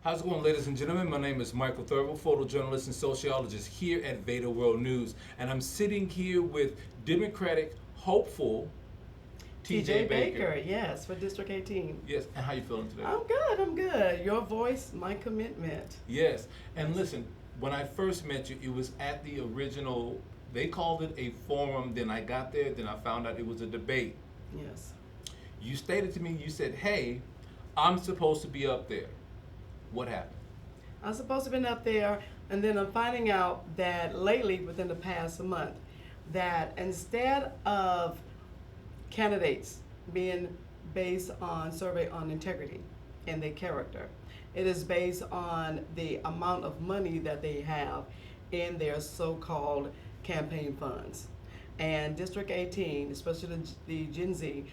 How's it going, ladies and gentlemen? My name is Michael Thurber, photojournalist and sociologist here at VEDA World News, and I'm sitting here with Democratic hopeful TJ Baker. Yes, for District 18. Yes, and how you feeling today? I'm good. Your voice, my commitment. Yes, and listen, when I first met you, it was at the original, they called it a forum, then I got there, then I found out it was a debate. Yes. You stated to me, you said, hey, I'm supposed to be up there. What happened? I'm supposed to have been up there, and then I'm finding out that lately, within the past month, that instead of candidates being based on survey on integrity and their character, it is based on the amount of money that they have in their so-called campaign funds. And District 18, especially the Gen Z,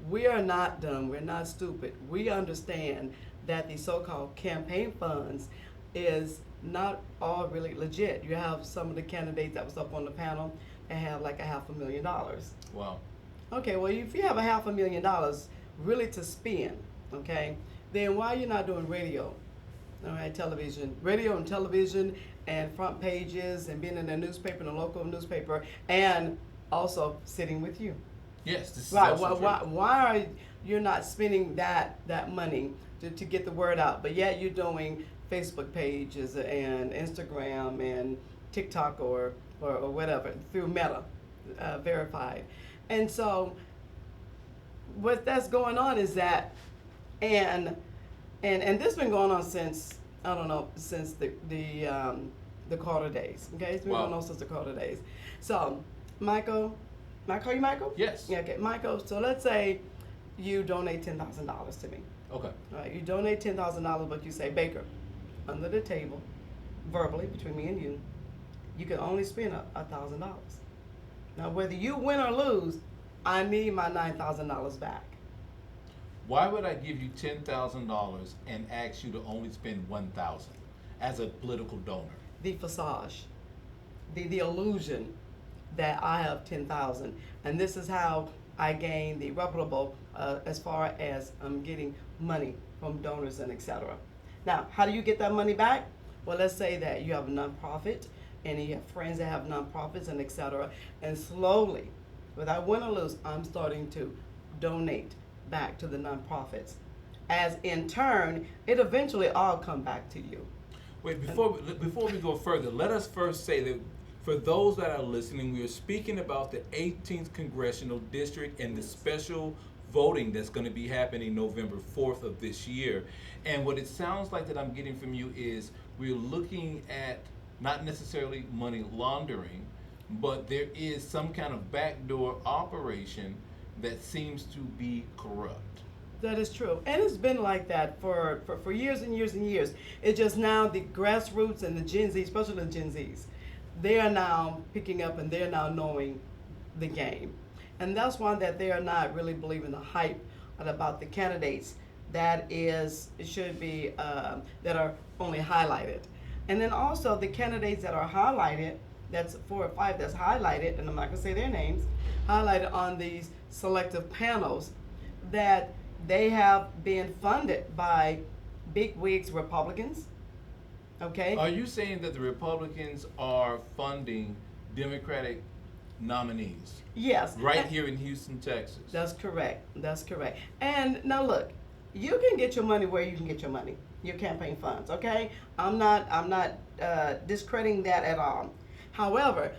we are not dumb, we're not stupid. We understand that the so-called campaign funds is not all really legit. You have some of the candidates that was up on the panel that have like $500,000. Wow. Okay, well, if you have $500,000 really to spend, okay, then why are you not doing radio? All right, television, radio and television and front pages and being in the newspaper, in the local newspaper, and also sitting with you. Yes, this is Right. also true. Why are you not spending that money to get the word out, but yet you're doing Facebook pages and Instagram and TikTok or whatever through Meta, verified. And so what that's going on is that, and this has been going on since, I don't know, since the Carter days. Okay, it's been Wow. going on since the Carter days. So Michael, can I call you Michael? Yes. Yeah, okay, Michael. So let's say you donate $10,000 to me. Okay. All right, you donate $10,000, but you say, Baker, under the table, verbally between me and you can only spend $1,000. Now, whether you win or lose, I need my $9,000 back. Why would I give you $10,000 and ask you to only spend $1,000 as a political donor? The facade, the illusion that I have 10,000, and this is how I gain the reputable as far as getting money from donors and etc. Now, how do you get that money back? Well, let's say that you have a nonprofit and you have friends that have nonprofits and etc. And slowly, without win or lose, I'm starting to donate back to the nonprofits. As in turn, it eventually all come back to you. Wait, before we go further, let us first say that for those that are listening, we are speaking about the 18th Congressional District and the special voting that's going to be happening November 4th of this year. And what it sounds like that I'm getting from you is we're looking at not necessarily money laundering, but there is some kind of backdoor operation that seems to be corrupt. That is true. And it's been like that for years and years and years. It's just now the grassroots and the Gen Z, especially the Gen Zs, they are now picking up and they're now knowing the game. And that's why that they are not really believing the hype about the candidates that should be, that are only highlighted. And then also the candidates that are highlighted, that's 4 or 5 that's highlighted, and I'm not gonna say their names, highlighted on these selective panels, that they have been funded by big wigs Republicans. Okay. Are you saying that the Republicans are funding Democratic nominees? Yes. Right here in Houston, Texas. That's correct. That's correct. And now look, you can get your money where you can get your money, your campaign funds. Okay. I'm not discrediting that at all. However,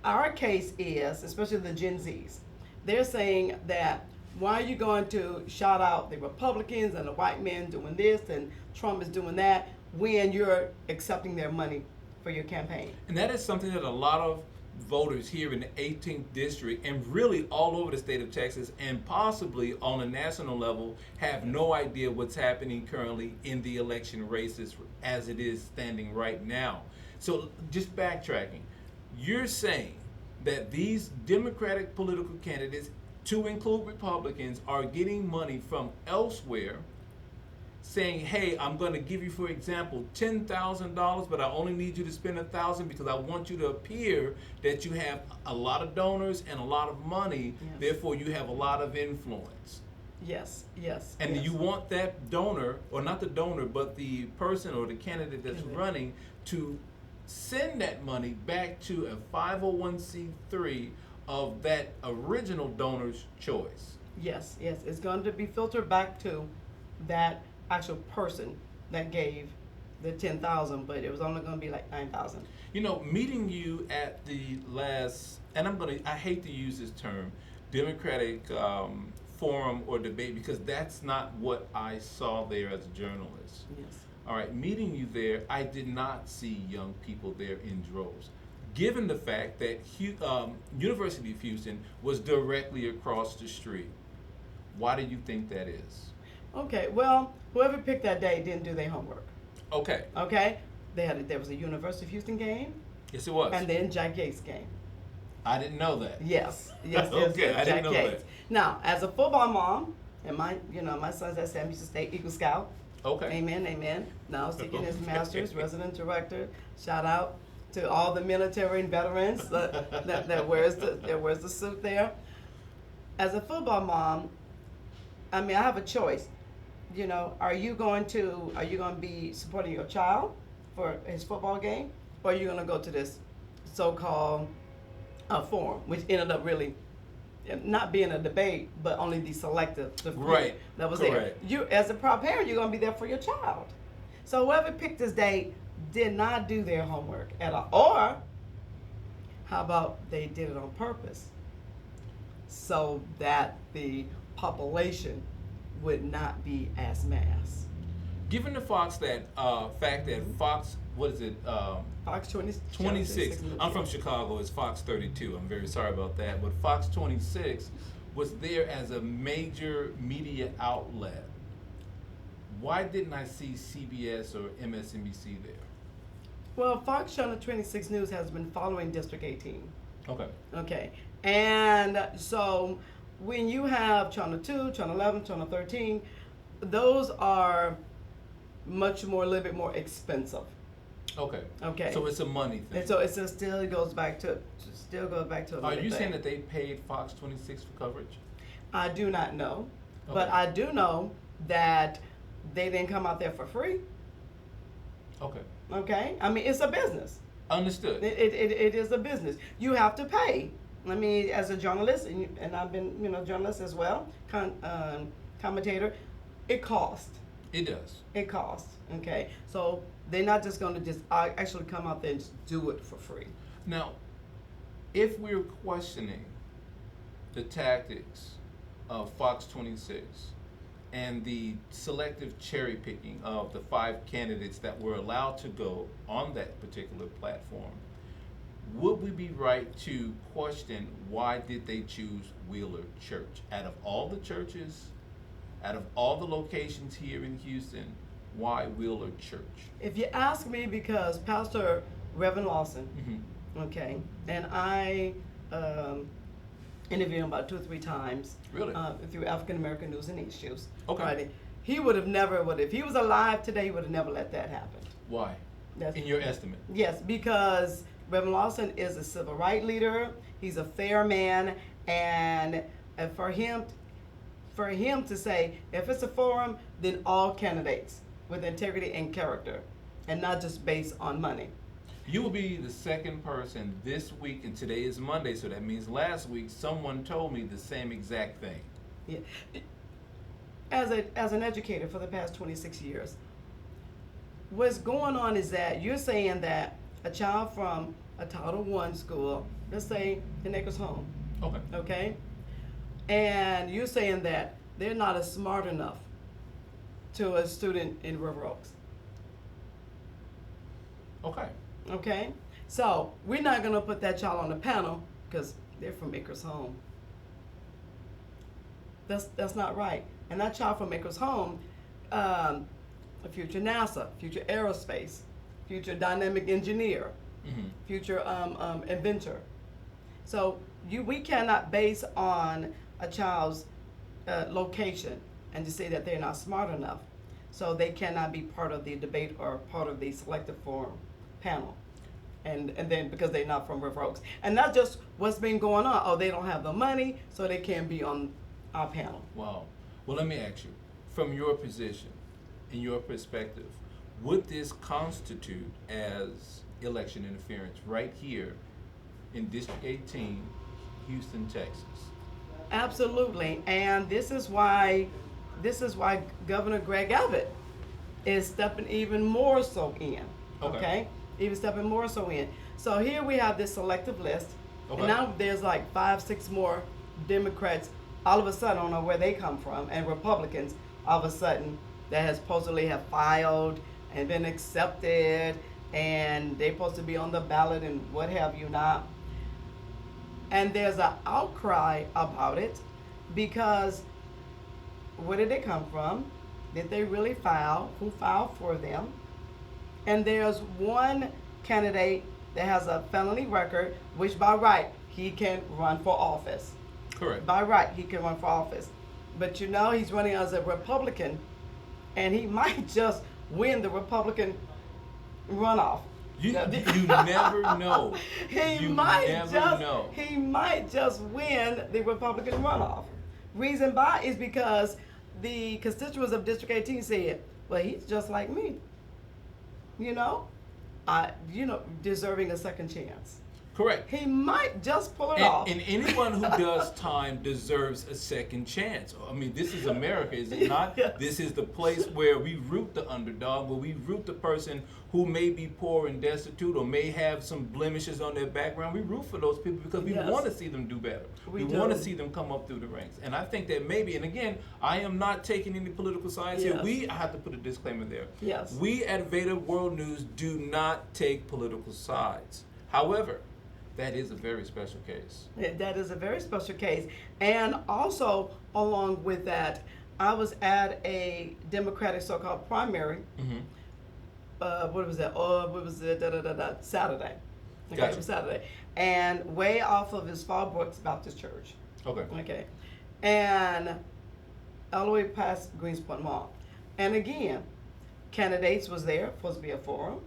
our case is, especially the Gen Zs, they're saying that why are you going to shout out the Republicans and the white men doing this and Trump is doing that when you're accepting their money for your campaign? And that is something that a lot of voters here in the 18th district and really all over the state of Texas and possibly on a national level have no idea what's happening currently in the election races as it is standing right now. So just backtracking, you're saying that these Democratic political candidates, to include Republicans, are getting money from elsewhere, saying, hey, I'm going to give you, for example, $10,000, but I only need you to spend $1,000 because I want you to appear that you have a lot of donors and a lot of money, Yes. therefore you have a lot of influence. Yes, yes. And yes. you want that donor, or not the donor, but the person or the candidate that's running to send that money back to a 501c3 of that original donor's choice. Yes, yes. It's going to be filtered back to that actual person that gave the 10,000, but it was only going to be like 9,000. You know, meeting you at the last, and I hate to use this term, Democratic forum or debate, because that's not what I saw there as a journalist. Yes. All right, meeting you there, I did not see young people there in droves. Given the fact that University of Houston was directly across the street, why do you think that is? Okay, well, whoever picked that day didn't do their homework. Okay. Okay? There was a University of Houston game, Yes, it was. and then Jack Yates game. I didn't know that. Yes, yes, Okay, I didn't know Yates. that. Now, as a football mom, and my son's at Sam Houston State Eagle Scout. Okay. Amen, amen. Now seeking his Okay. master's, resident director. Shout out to all the military and veterans that wears the suit there. As a football mom, I mean, I have a choice. You know, are you going to be supporting your child for his football game, or are you going to go to this so-called forum, which ended up really not being a debate, but only the selective the few Right. that was Correct. there. You, as a proud parent, you're going to be there for your child. So whoever picked this date did not do their homework at all, or how about they did it on purpose so that the population would not be as mass. Given the fact that Fox, what is it? Fox 26. I'm from Chicago. It's Fox 32. I'm very sorry about that. But Fox 26 was there as a major media outlet. Why didn't I see CBS or MSNBC there? Well, Fox Channel 26 News has been following District 18. Okay. Okay. And so when you have Channel 2, Channel 11, Channel 13, those are a little bit more expensive. Okay. Okay. So it's a money thing. And so it still goes back to a Are money you thing. saying that they paid Fox 26 for coverage? I do not know, but Okay. I do know that they didn't come out there for free. Okay. Okay, I mean it's a business. Understood. It is a business. You have to pay. I mean, as a journalist, and I've been journalist as well, commentator. It costs. It does. It costs. Okay, so they're not just going to just actually come out there and just do it for free. Now, if we're questioning the tactics of Fox 26 and the selective cherry picking of the 5 candidates that were allowed to go on that particular platform, would we be right to question why did they choose Wheeler Church? Out of all the churches, out of all the locations here in Houston, why Wheeler Church? If you ask me, because Pastor Reverend Lawson, Mm-hmm. okay, and I interviewed him about 2 or 3 times. Really? Through African American News and Issues. Okay. Right? He would have never, if he was alive today, he would have never let that happen. Why? That's- In your estimate? Yes, because Reverend Lawson is a civil rights leader. He's a fair man, and for him to say, if it's a forum, then all candidates with integrity and character, and not just based on money. You will be the second person this week, and today is Monday, so that means last week someone told me the same exact thing. Yeah. As an educator for the past 26 years, what's going on is that you're saying that a child from a Title I school, let's say in Acres Home, Okay. okay, and you're saying that they're not as smart enough to a student in River Oaks. Okay. Okay, so we're not gonna put that child on the panel because they're from Acres Home. That's not right. And that child from Acres Home, a future NASA, future aerospace, future dynamic engineer, Mm-hmm. future inventor. So we cannot base on a child's location and to say that they're not smart enough, so they cannot be part of the debate or part of the selective forum panel. And then because they're not from River Oaks. And that's just what's been going on. Oh, they don't have the money, so they can't be on our panel. Wow. Well, let me ask you, from your position, in your perspective, would this constitute as election interference right here in District 18, Houston, Texas? Absolutely, and this is why Governor Greg Abbott is stepping even more so in. Okay. Okay, even stepping more so in. So here we have this selective list, Okay. and now there's like 5, 6 more Democrats. All of a sudden, I don't know where they come from, and Republicans all of a sudden that has supposedly have filed and been accepted, and they're supposed to be on the ballot and what have you not. And there's an outcry about it because where did they come from? Did they really file? Who filed for them? And there's one candidate that has a felony record, which by right he can run for office. Correct. By right he can run for office. But you know he's running as a Republican, and he might just win the Republican runoff. You never know. He might just win the Republican runoff. Reason by is because the constituents of District 18 said, well, he's just like me. Deserving a second chance. Correct. He might just pull it off. And anyone who does time deserves a second chance. I mean, this is America, is it not? Yes. This is the place where we root the underdog, where we root the person who may be poor and destitute or may have some blemishes on their background. We root for those people because we Yes. want to see them do better. We want to do. see them come up through the ranks. And I think that maybe, and again, I am not taking any political sides Yes. here. I have to put a disclaimer there. Yes. We at VEDA World News do not take political sides. However, that is a very special case. That is a very special case. And also, along with that, I was at a Democratic so-called primary. Mm-hmm. What was that? What was it? Saturday. Okay, Gotcha. it was Saturday. And way off of his Fallbrooks Baptist Church. Okay. Okay. And all the way past Greenspoint Mall. And again, candidates was there, supposed to be a forum.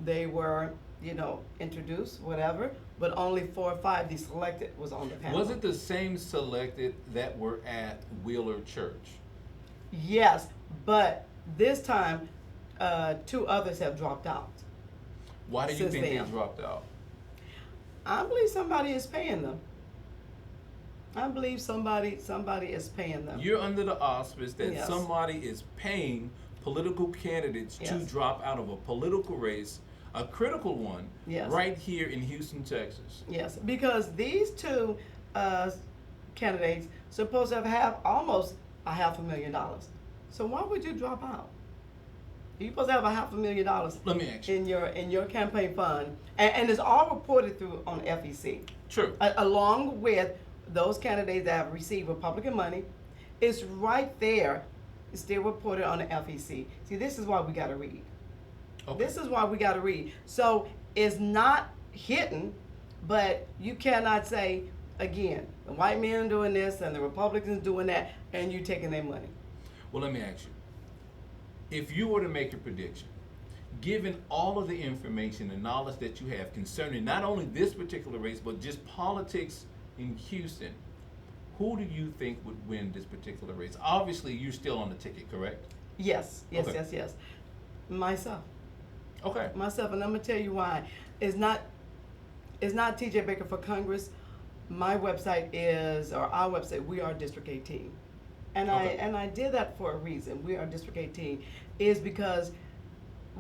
They were, introduced, whatever, but only 4 or 5 the selected was on the panel. Was it the same selected that were at Wheeler Church? Yes, but this time, 2 others have dropped out. Why do you Since think then. they dropped out? I believe somebody is paying them. I believe somebody is paying them. You're under the auspice that Yes. somebody is paying political candidates to Yes. drop out of a political race, a critical one, Yes. right here in Houston, Texas. Yes, because these 2 candidates supposed to have almost $500,000. So why would you drop out? You're supposed to have $500,000 Let me ask you. in your campaign fund, and it's all reported through on FEC, True. along with those candidates that have received Republican money. It's right there. It's still reported on the FEC. See, this is why we got to read. Okay. This is why we got to read. So it's not hidden, but you cannot say, again, the white men doing this and the Republicans doing that, and you taking their money. Well, let me ask you. If you were to make a prediction, given all of the information and knowledge that you have concerning not only this particular race, but just politics in Houston, who do you think would win this particular race? Obviously, you're still on the ticket, correct? Yes, Okay. yes. Myself, Okay. and I'm gonna tell you why. It's not T.J. Baker for Congress. My website is, or our website, We Are District 18, and Okay. I did that for a reason. We Are District 18 is because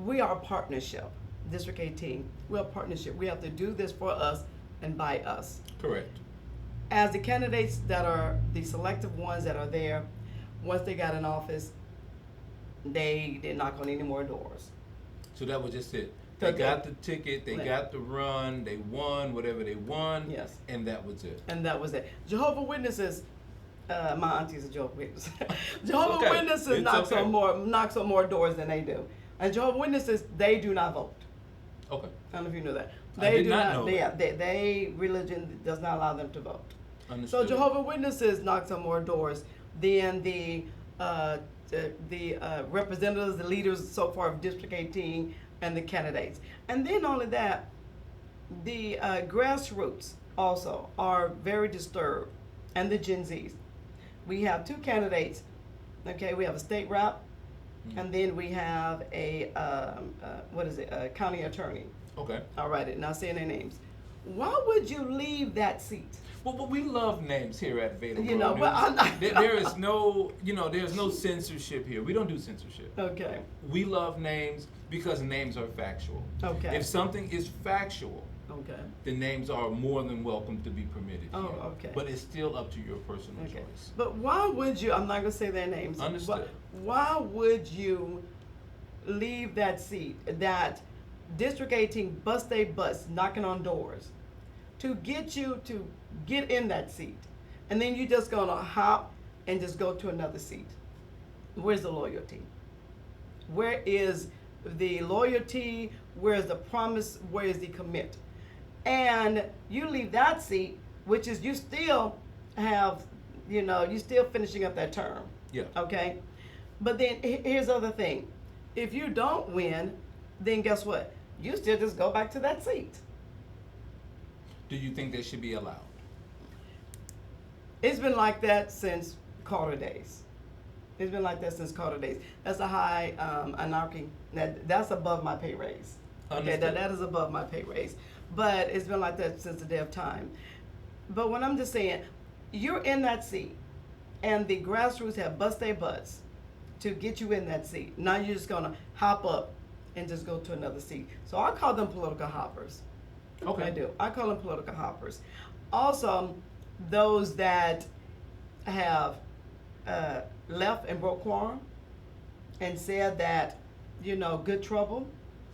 we are a partnership. District 18, we're a partnership. We have to do this for us and by us. Correct. As the candidates that are the selective ones that are there, once they got in office, they didn't knock on any more doors. So that was just it. They Okay. got the ticket, they Yeah. got the run, they won whatever they won, Yes. and that was it. And that was it. Jehovah Witnesses, my auntie's a Jehovah Witness. Jehovah okay. Witnesses It's knocks okay. on more doors than they do. And Jehovah Witnesses, they do not vote. Okay. I don't know if you know that. I They did do not know Yeah, that. they religion does not allow them to vote. Understood. So Jehovah Witnesses knocks on more doors than the representatives, the leaders so far of District 18 and the candidates. And then only that, the grassroots also are very disturbed, and the Gen Zs. we have two candidates. Okay, we have a state rep, and then we have a a county attorney. Okay. All right, not saying their names. Why would you leave that seat? Well, but we love names here at VEDA World You know, but News. I'm not. There is no, there's no censorship here. We don't do censorship. Okay. We love names because names are factual. Okay. If something is factual, Okay. the names are more than welcome to be permitted Oh, here. okay. But it's still up to your personal Okay. choice. But why would you? I'm not gonna say their names. Understood. Why would you leave that seat? That District 18 bus day bus knocking on doors to get you to get in that seat, and then you just gonna hop and just go to another seat. Where's the loyalty? Where is the loyalty? Where's the promise? Where is the commit? And you leave that seat, which is you still have, you still finishing up that term. Yeah. Okay. But then here's the other thing. If you don't win, then guess what? You still just go back to that seat. Do you think they should be allowed? It's been like that since Carter days. It's been like that since Carter days. That's a high anarchy. That's above my pay raise. Okay, Understood. that is above my pay raise. But it's been like that since the day of time. But what I'm just saying, you're in that seat, and the grassroots have bust their butts to get you in that seat. Now you're just gonna hop up and just go to another seat. So I call them political hoppers. Okay. I do. I call them political hoppers. Also, those that have left and broke quorum and said that, good trouble.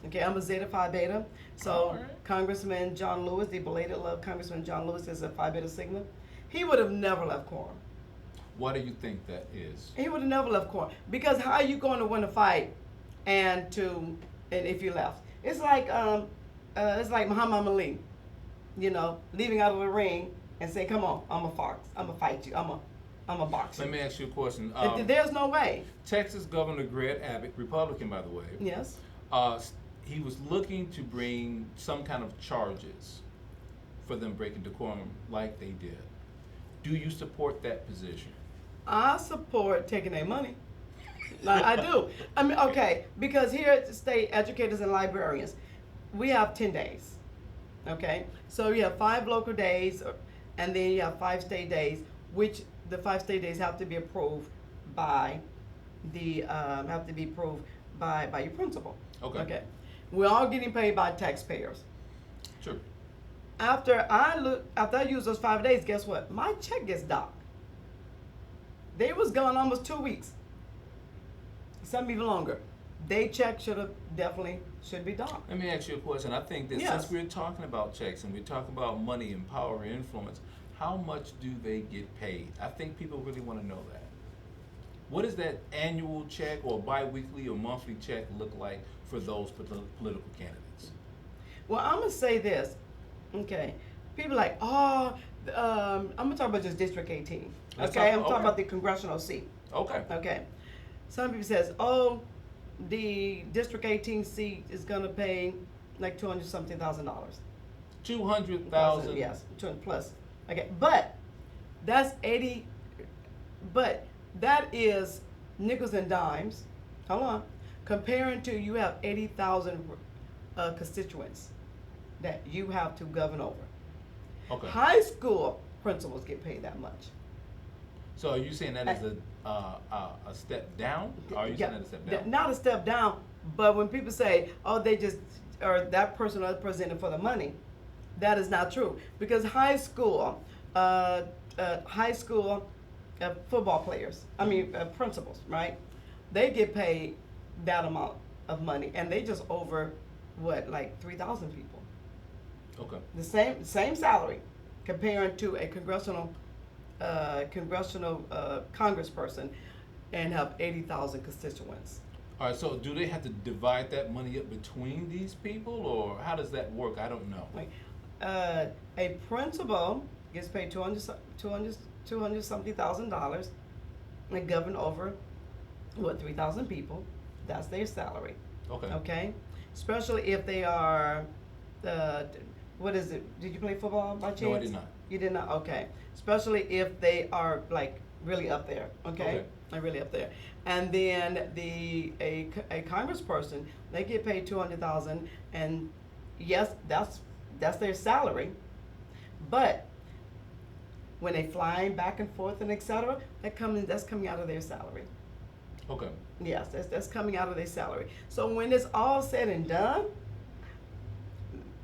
Okay, I'm a Zeta Phi Beta. So All right. Congressman John Lewis, the belated love Congressman John Lewis is a Phi Beta Sigma. He would have never left quorum. Why do you think that is? He would have never left quorum. Because how are you going to win a fight and if you left? It's like Muhammad Ali, leaving out of the ring and saying, "Come on, I'm gonna fight you. I'm a boxer." Let me ask you a question. There's no way. Texas Governor Greg Abbott, Republican by the way, Yes. he was looking to bring some kind of charges for them breaking decorum like they did. Do you support that position? I support taking their money. Like, I do. I mean, okay, because here at the state educators and librarians, we have 10 days. Okay, so you have 5 local days, and then you have 5 state days, which the 5 state days have to be approved by by your principal. Okay. Okay, we're all getting paid by taxpayers. Sure. After I use those 5 days, guess what? My check gets docked. They was gone almost 2 weeks. Some even longer. They check should be docked. Let me ask you a question. I think that Yes. since we're talking about checks and we're talking about money and power and influence, how much do they get paid? I think people really want to know that. What does that annual check or bi-weekly or monthly check look like for those political candidates? Well, I'm gonna say this. Okay, people like, I'm gonna talk about just District 18. Let's Okay, talk- I'm talking okay. about the congressional seat. Okay. Okay, some people says, the District 18 seat is gonna pay like $200,000. 200,000. Yes, 200 plus. Okay, but that's 80. But that is nickels and dimes. Hold on, comparing to you have 80,000 constituents that you have to govern over. Okay. High school principals get paid that much. So are you saying that is a step down? Or are you saying that a step down? Not a step down, but when people say, "Oh, they just," or that person or that person in it for the money, that is not true. Because high school football players, principals, right? They get paid that amount of money, and they just over like 3,000 people. Okay. The same salary, comparing to a congressional congressperson, and have 80,000 constituents. All right, so do they have to divide that money up between these people, or how does that work? I don't know. Like, a principal gets paid $200 something thousand dollars, and govern over 3,000 people. That's their salary. Okay. Okay, especially if they are, what is it? Did you play football by chance? No, I did not. You did not. Okay, especially if they are like really up there. Okay, Okay. they're really up there. And then a congressperson, they get paid 200,000, and yes, that's their salary, but when they flying back and forth and etc., that's coming out of their salary. Okay. Yes, that's coming out of their salary. So when it's all said and done,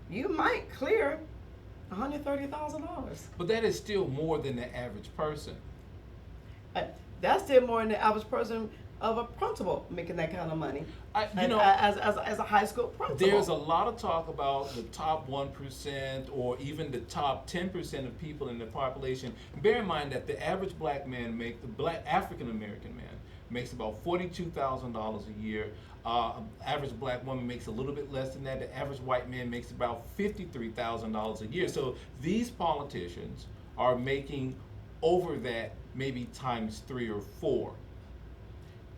you might clear $130,000. But that is still more than the average person. That's still more than the average person of a principal making that kind of money. As a high school principal. There's a lot of talk about the top 1% or even the top 10% of people in the population. Bear in mind that the average black African American man makes about $42,000 a year. Average black woman makes a little bit less than that. The average white man makes about $53,000 a year. So these politicians are making over that, maybe times 3 or 4.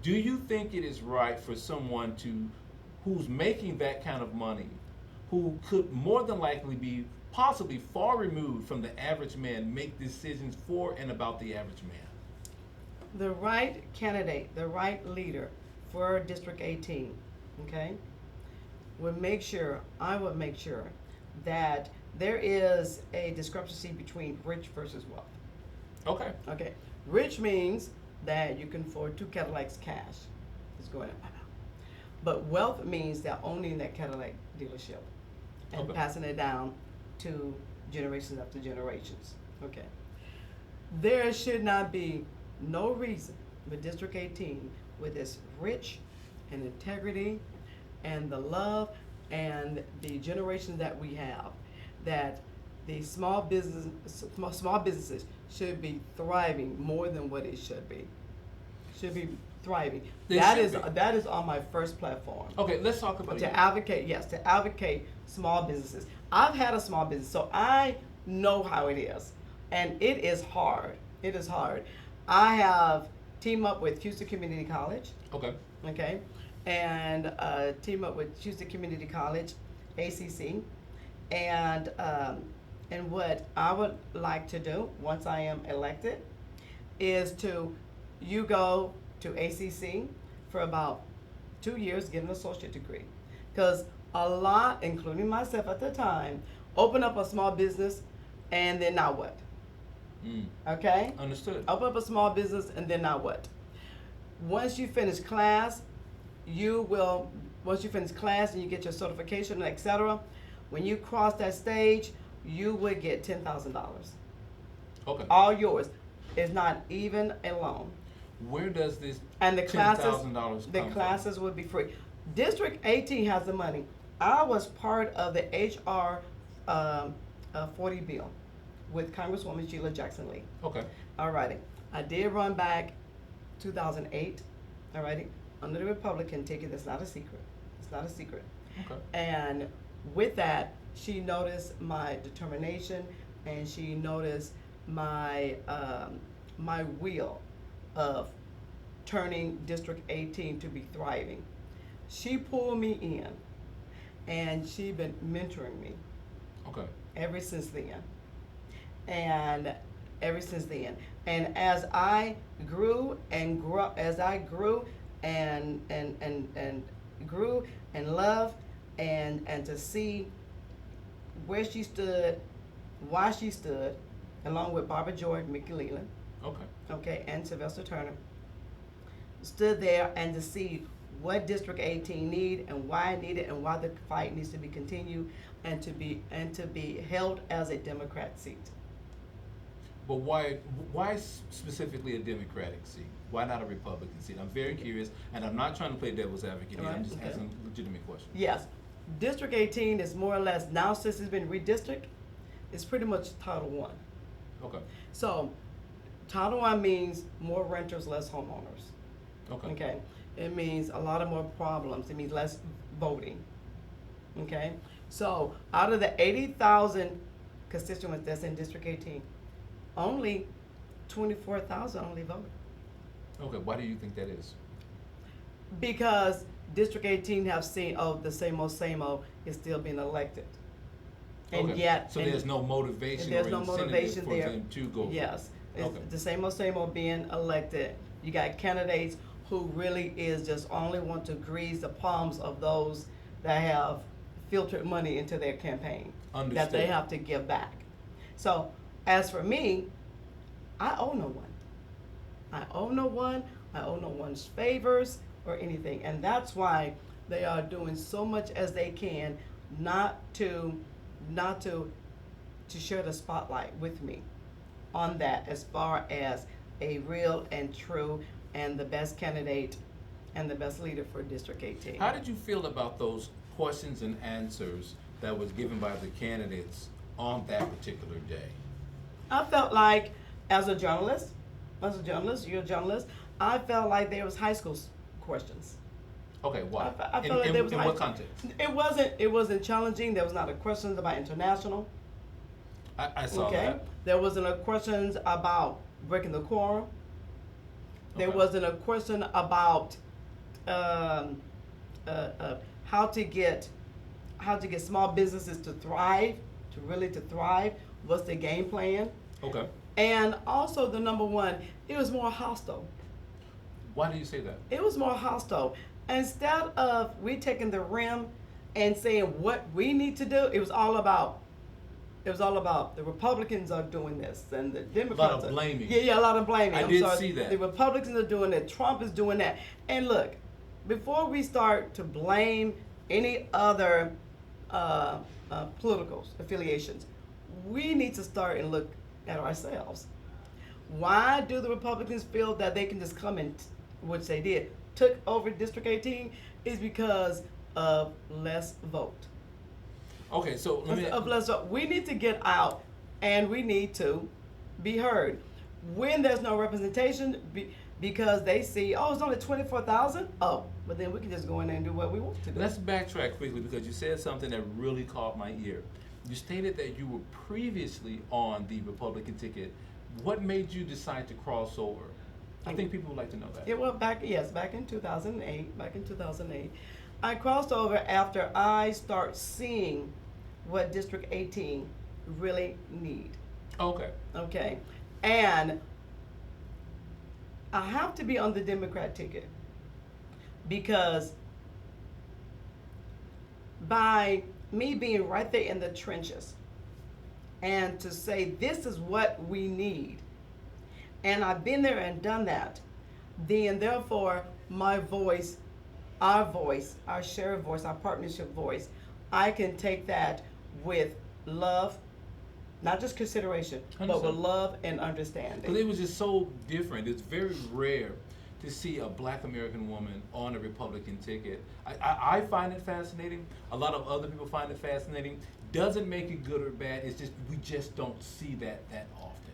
Do you think it is right for someone who's making that kind of money, who could more than likely be possibly far removed from the average man, make decisions for and about the average man? The right candidate, the right leader for District 18, okay, I would make sure that there is a discrepancy between rich versus wealth. Okay. Okay, rich means that you can afford 2 Cadillacs cash. It's going up. But wealth means that owning that Cadillac dealership and Okay. passing it down to generations after generations. Okay. There should not be no reason with District 18, with its rich and integrity and the love and the generation that we have, that the small businesses should be thriving more than what it should be. Should be thriving. That is on my first platform. Okay, let's talk about To advocate small businesses. I've had a small business, so I know how it is, and it is hard. It is hard. I have teamed up with Houston Community College. Okay, and team up with Houston Community College, ACC, and what I would like to do once I am elected is you go to ACC for about 2 years, get an associate degree, because a lot, including myself at the time, open up a small business and then now what? Okay? Understood. Open up a small business and then now what? Once you finish class, and you get your certification, etc., when you cross that stage, you would get $10,000. Okay. All yours. It's not even a loan. Where does this And the $10,000 come from? classes would be free. District 18 has the money. I was part of the HR 40 bill with Congresswoman Sheila Jackson Lee. Okay. Alrighty. I did run back 2008. Alrighty. Under the Republican ticket. That's not a secret. It's not a secret. Okay. And with that, she noticed my determination, and she noticed my my will of turning District 18 to be thriving. She pulled me in, and she been mentoring me. Okay. Ever since then. And as I grew and grew and loved and to see where she stood, why she stood, along with Barbara Jordan, Mickey Leland, Okay. and Sylvester Turner, stood there, and to see what District 18 need and why it needed and why the fight needs to be continued and to be held as a Democrat seat. But why specifically a Democratic seat? Why not a Republican seat? I'm very curious, and I'm not trying to play devil's advocate here. I'm just asking a legitimate question. Yes. District 18 is more or less, now since it's been redistricted, it's pretty much Title I. Okay. So, Title I means more renters, less homeowners. Okay. It means a lot of more problems. It means less voting. Okay? So, out of the 80,000 constituents that's in District 18, only 24,000 only voted. Okay. Why do you think that is? Because District 18 have seen, the same old is still being elected. And Okay. yet, So there's no motivation there's or no incentive motivation for there. them to go. Yes. It's Okay. the same old being elected. You got candidates who really is just only want to grease the palms of those that have filtered money into their campaign that they Understood. have to give back. So as for me, I owe no one. I owe no one. I owe no one's favors or anything. And that's why they are doing so much as they can not to share the spotlight with me on that, as far as a real and true and the best candidate and the best leader for District 18. How did you feel about those questions and answers that was given by the candidates on that particular day? I felt like, as a journalist, you're a journalist, I felt like there was high school questions. Okay, why? I felt like there was in high what school. context? It wasn't challenging. There was not a questions about international. I saw Okay. that. There wasn't a questions about breaking the quorum. There Okay. wasn't a question about um, how to get small businesses to thrive, to thrive. What's the game plan? Okay. And also the number one, it was more hostile. Why do you say that? It was more hostile. Instead of we taking the rim and saying what we need to do, it was all about the Republicans are doing this and the Democrats of are blaming. Yeah, a lot of blaming. I I'm did sorry. see that. The Republicans are doing it. Trump is doing that. And look, before we start to blame any other political affiliations, we need to start and look at ourselves. Why do the Republicans feel that they can just come and, which they did, took over District 18, is because of less vote. Okay, so let me. Of less vote. We need to get out and we need to be heard. When there's no representation, because they see, oh, it's only 24,000. Oh, but then we can just go in there and do what we want to do. Let's backtrack quickly because you said something that really caught my ear. You stated that you were previously on the Republican ticket. What made you decide to cross over? I think people would like to know that. It was back in 2008. Back in 2008, I crossed over after I start seeing what District 18 really need. Okay. Okay, and I have to be on the Democrat ticket because by me being right there in the trenches and to say this is what we need, and I've been there and done that, then therefore my voice, our shared voice, our partnership voice, I can take that with love, not just consideration, but with Understood. love and understanding. Because it was just so different. It's very rare to see a black American woman on a Republican ticket. I find it fascinating. A lot of other people find it fascinating. Doesn't make it good or bad. It's just we just don't see that often.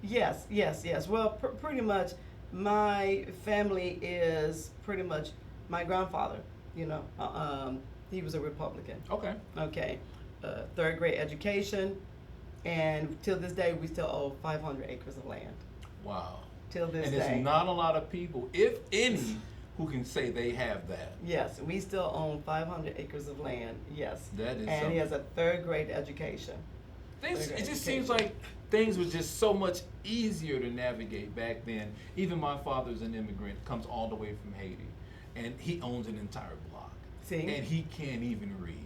Yes. Well, pretty much my family is pretty much my grandfather, he was a Republican. Okay. Okay. Third grade education, and till this day we still owe 500 acres of land. Wow. Till this And day. there's not a lot of people, if any, who can say they have that. Yes, we still own 500 acres of land. Yes. That is And he something. has a third grade education. It just seems like things were just so much easier to navigate back then. Even my father's an immigrant, comes all the way from Haiti, and he owns an entire block. See? And he can't even read.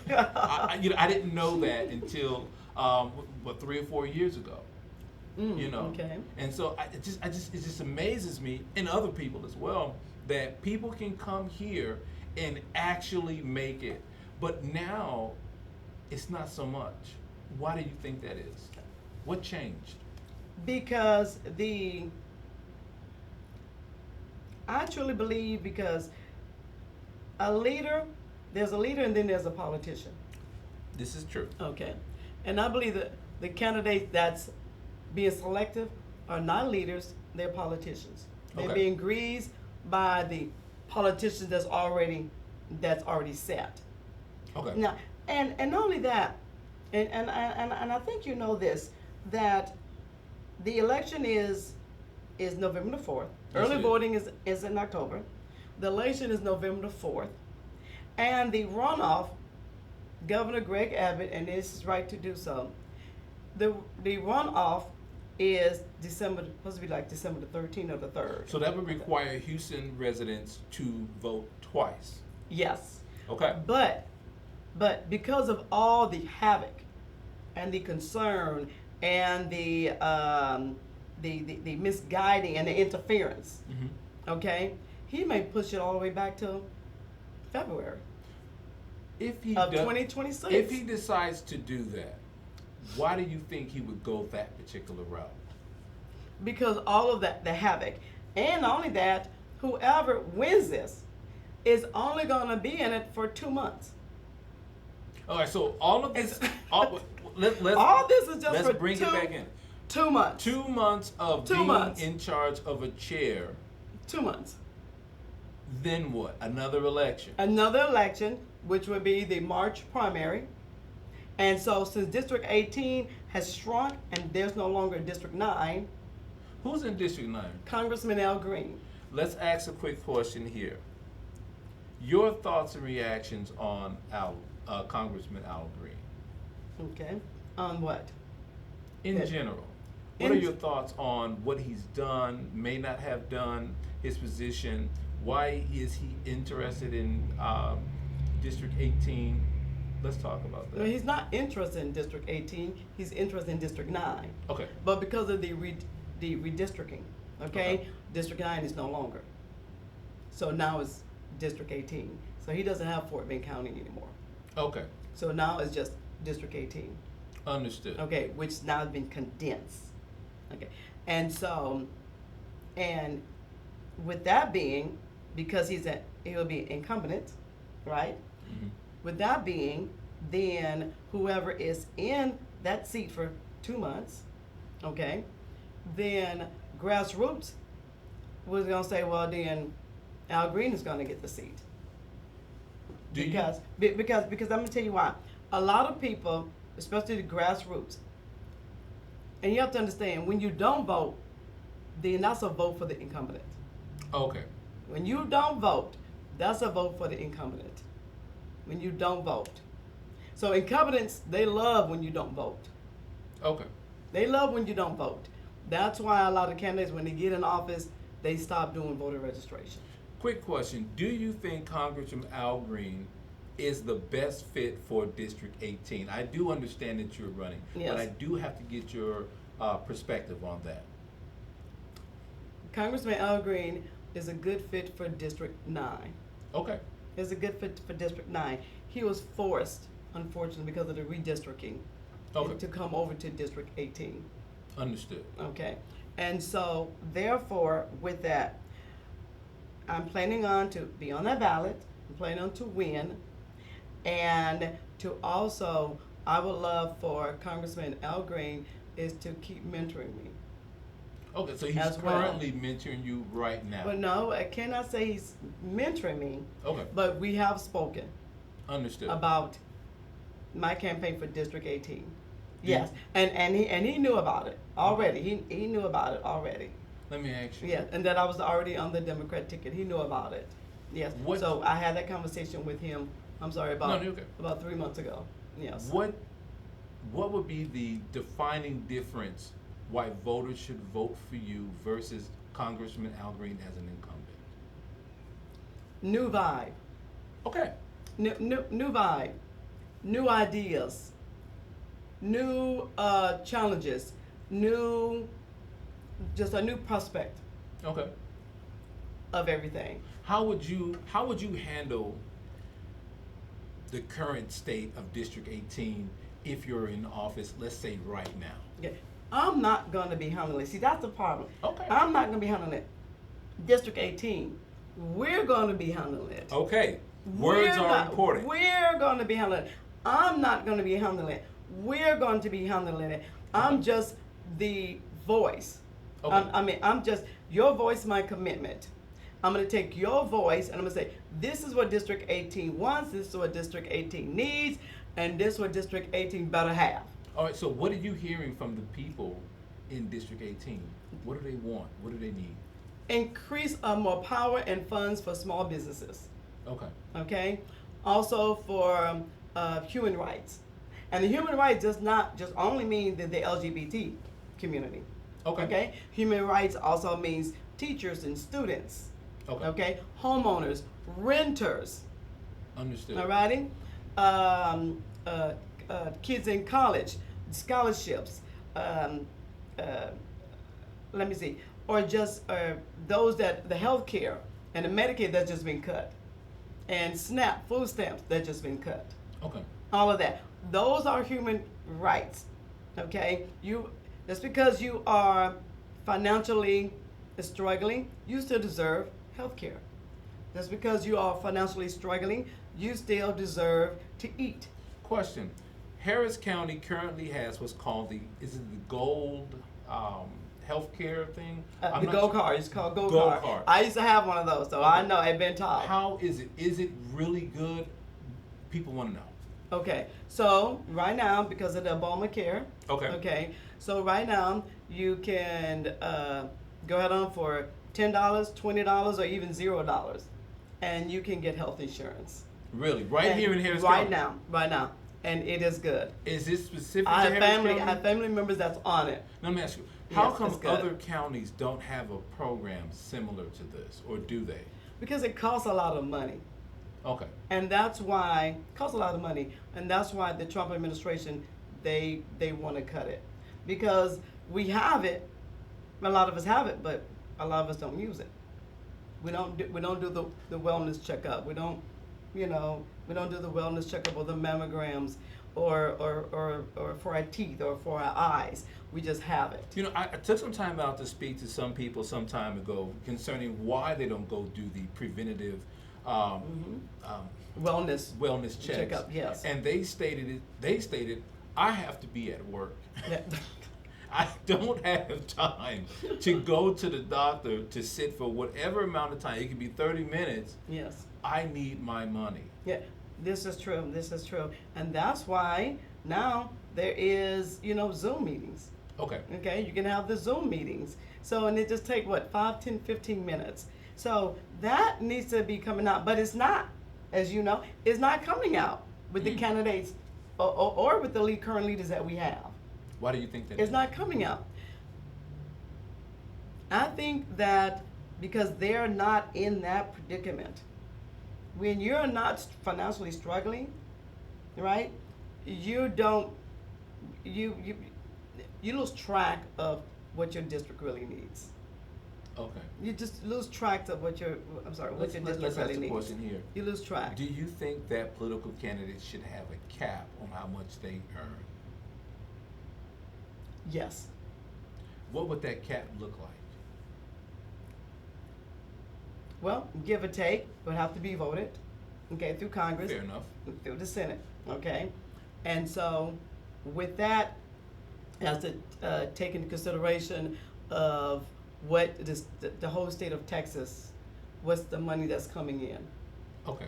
Yeah. I didn't know that until 3 or 4 years ago. Okay. And so it just amazes me, and other people as well, that people can come here and actually make it. But now, it's not so much. Why do you think that is? What changed? Because I truly believe because there's a leader and then there's a politician. This is true. Okay. And I believe that the candidates that's being selective are not leaders, they're politicians. They're Okay. being greased by the politicians that's already set. Okay. Now, and not only that, and I think you know this, that the election is November the 4th. Yes, Early it is. voting is in October. The election is November the 4th. And the runoff, Governor Greg Abbott, and it's his right to do so, the runoff is supposed to be like December the 13th or the 3rd. So that would require Houston residents to vote twice. Yes. Okay. But because of all the havoc and the concern and the misguiding and the interference, okay, he may push it all the way back to February If he of does, 2026. if he decides to do that, why do you think he would go that particular route? Because all of that, the havoc, and not only that, whoever wins this is only going to be in it for 2 months. All right, so all of this, all this is just let's for bring it back in. 2 months. 2 months of 2 being months. in charge of a chair. 2 months. Then what? Another election. Another election, which would be the March primary. And so since District 18 has shrunk and there's no longer District 9, Who's in District 9? Congressman Al Green. Let's ask a quick question here. Your thoughts and reactions on Congressman Al Green? Okay. On what? In Yes. general, what In- are your thoughts on what he's done, may not have done, his position? Why is he interested in District 18? Let's talk about No, that. he's not interested in District 18. He's interested in District 9. Okay. But because of the redistricting, okay, District 9 is no longer. So now it's District 18. So he doesn't have Fort Bend County anymore. Okay. So now it's just District 18. Understood. Okay, which now has been condensed. Okay, and so, and with that being, because he'll be incumbent, right? Mhm. With that being, then whoever is in that seat for 2 months, okay, then grassroots was gonna say, well, then Al Green is gonna get the seat. Do you- Because I'm gonna tell you why. A lot of people, especially the grassroots, and you have to understand, when you don't vote, then that's a vote for the incumbent. Okay. When you don't vote, that's a vote for the incumbent. When you don't vote. So incumbents, they love when you don't vote. Okay. They love when you don't vote. That's why a lot of candidates, when they get in office, they stop doing voter registration. Quick question. Do you think Congressman Al Green is the best fit for District 18? I do understand that you're running, Yes. but I do have to get your perspective on that. Congressman Al Green is a good fit for District 9. Okay. Is a good fit for District 9. He was forced, unfortunately, because of the redistricting, Okay. to come over to District 18. Understood. Okay. And so, therefore, with that, I'm planning on to be on that ballot. I'm planning on to win. And to also, I would love for Congressman Al Green is to keep mentoring me. Okay, so he's As well. currently mentoring you right now. But no, I cannot say he's mentoring me, Okay. but we have spoken Understood. about my campaign for District 18. Yeah. Yes, and he knew about it already. He knew about it already. Let me ask you. Yeah, and that I was already on the Democrat ticket. He knew about it. Yes. What- So I had that conversation with him. I'm sorry, No, about you're okay. about 3 months ago. Yes. What would be the defining difference why voters should vote for you versus Congressman Al Green as an incumbent? New vibe. Okay. New vibe. New ideas. New challenges. Just a new prospect Okay. of everything. How would you handle the current state of District 18 if you're in office, let's say right now? Yeah. I'm not going to be handling it. See, that's the problem. Okay. I'm not going to be handling it. District 18, we're going to be handling it. Okay. Words are important. We're going to be handling it. I'm not going to be handling it. We're going to be handling it. I'm Okay. just the voice. Okay. I'm just your voice, my commitment. I'm going to take your voice and I'm going to say, this is what District 18 wants, this is what District 18 needs, and this is what District 18 better have. All right, so what are you hearing from the people in District 18? What do they want? What do they need? Increase more power and funds for small businesses. Okay. Okay? Also for human rights. And the human rights does not just only mean the LGBT community. Okay. Human rights also means teachers and students. Okay. Homeowners, renters. Understood. Alrighty. Kids in college, scholarships. Um, uh, let me see, or just those that the health care and the Medicaid that's just been cut, and SNAP, food stamps that just been cut. Okay. All of that. Those are human rights. Okay? Just because you are financially struggling, you still deserve health care. Just because you are financially struggling, you still deserve to eat. Question. Harris County currently has what's called is it the gold healthcare thing? The Go card. It's called Go Go card. card. I used to have one of those, so I know. I've been taught. How is it? Is it really good? People want to know. Okay, so right now, because of the Obamacare, Okay. so right now you can go ahead on for $10, $20, or even $0, and you can get health insurance. Really? Right And here in Harris right County? Right now, and it is good. Is this specific I to have Harris family. I County? have family members that's on it. Let me ask you, how Yes, come it's good. other counties don't have a program similar to this, or do they? Because it costs a lot of money. Okay. And that's why it costs a lot of money, and that's why the Trump administration they want to cut it, because we have it, a lot of us have it, but a lot of us don't use it. We don't do the wellness checkup. We don't do the wellness checkup or the mammograms or for our teeth or for our eyes. We just have it. You know, I took some time out to speak to some people some time ago concerning why they don't go do the preventative wellness checks. Checkup, yes. And they stated, I have to be at work. Yeah. I don't have time to go to the doctor to sit for whatever amount of time. It could be 30 minutes. Yes. I need my money. Yeah, this is true. This is true. And that's why now there is, Zoom meetings. Okay. Okay, you can have the Zoom meetings. So, and it just take 5, 10, 15 minutes. So that needs to be coming out, but it's not, as you know, it's not coming out with the candidates or with the current leaders that we have. Why do you think that? It's not coming out. I think that because they're not in that predicament. When you're not financially struggling, right? You lose track of what your district really needs. Okay. You just lose track of what your district Let's really ask the needs. question here. You lose track. Do you think that political candidates should have a cap on how much they earn? Yes. What would that cap look like? Well, give or take, would have to be voted, okay, through Congress. Fair enough. Through the Senate, okay? And so with that, has to take into consideration of what the whole state of Texas, what's the money that's coming in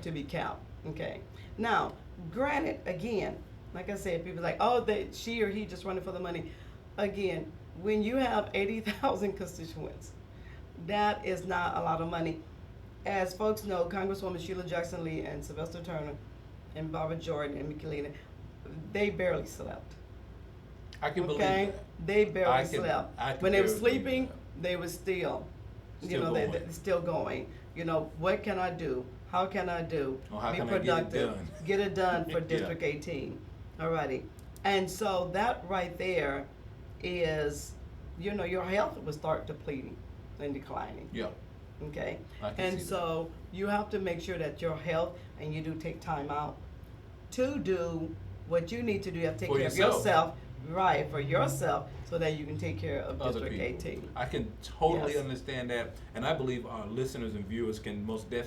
to be capped, okay? Now, granted, again, like I said, people are like, oh, she or he just running for the money. Again, when you have 80,000 constituents, that is not a lot of money. As folks know, Congresswoman Sheila Jackson Lee and Sylvester Turner and Barbara Jordan and Mickey Lena, they barely slept. I can believe Okay? that. They barely I can slept. When they were barely believe sleeping, that. they were still, Still they're going. still going. What can I do? How can I do? Or how Be can I get it productive. done? Get it done for Yeah. District 18. Alrighty. And so that right there is, your health will start depleting and declining. Yeah. Okay? I can And see so you have to make sure that your health, and you do take time out to do what you need to do. You have to take For care yourself. of yourself, right, for yourself, so that you can take care of Other District people. 18. I can totally Yes. understand that, and I believe our listeners and viewers can most definitely